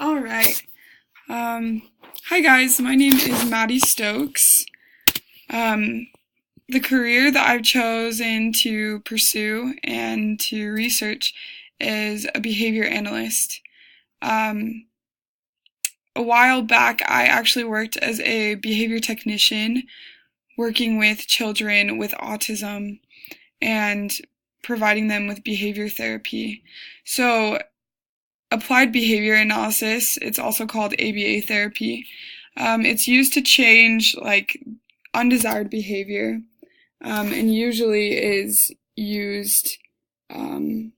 All right. Hi guys, my name is Maddie Stokes. The career that I've chosen to pursue and to research is a behavior analyst. A while back, I actually worked as a behavior technician working with children with autism and providing them with behavior therapy. So applied behavior analysis, it's also called ABA therapy. It's used to change undesired behavior, and usually is used in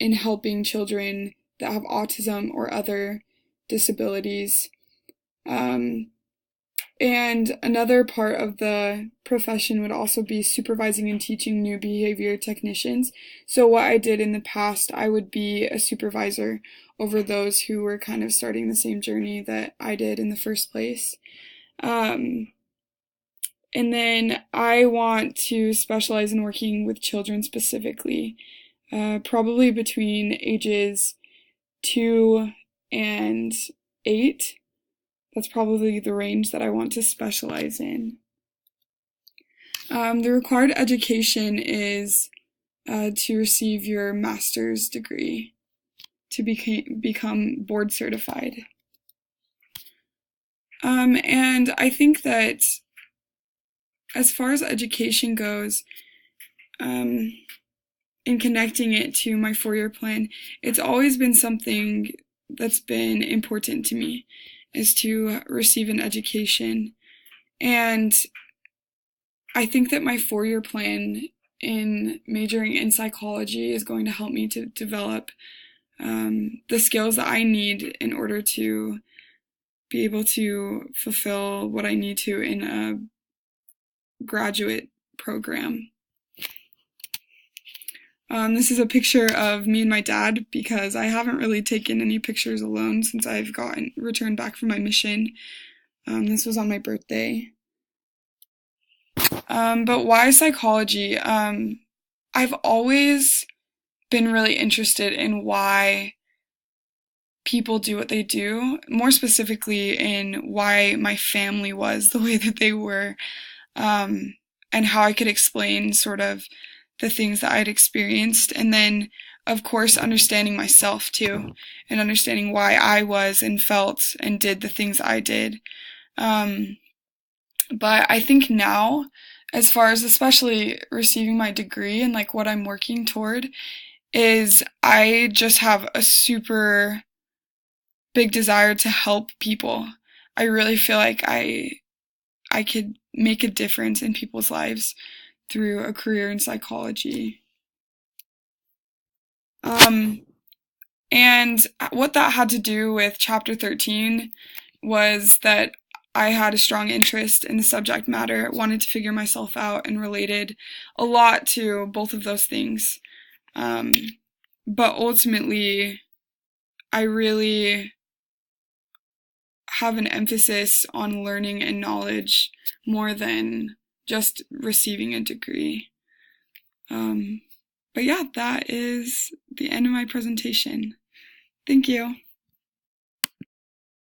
helping children that have autism or other disabilities. And another part of the profession would also be supervising and teaching new behavior technicians. So what I did in the past, I would be a supervisor over those who were kind of starting the same journey that I did in the first place. And then I want to specialize in working with children specifically, probably between ages 2 and 8. That's probably the range that I want to specialize in. The required education is to receive your master's degree to become board certified. And I think that as far as education goes, in connecting it to my 4-year plan, it's always been something that's been important to me, is to receive an education. And I think that my 4-year plan in majoring in psychology is going to help me to develop the skills that I need in order to be able to fulfill what I need to in a graduate program. This is a picture of me and my dad because I haven't really taken any pictures alone since I've returned back from my mission. This was on my birthday. But why psychology? I've always been really interested in why people do what they do, more specifically in why my family was the way that they were, and how I could explain sort of the things that I'd experienced, and then of course understanding myself too, and understanding why I was and felt and did the things I did. But I think now, as far as especially receiving my degree and like what I'm working toward, is I just have a super big desire to help people. I really feel like I could make a difference in people's lives through a career in psychology. And what that had to do with Chapter 13 was that I had a strong interest in the subject matter, wanted to figure myself out, and related a lot to both of those things. But ultimately, I really have an emphasis on learning and knowledge more than just receiving a degree. But yeah, that is the end of my presentation. Thank you.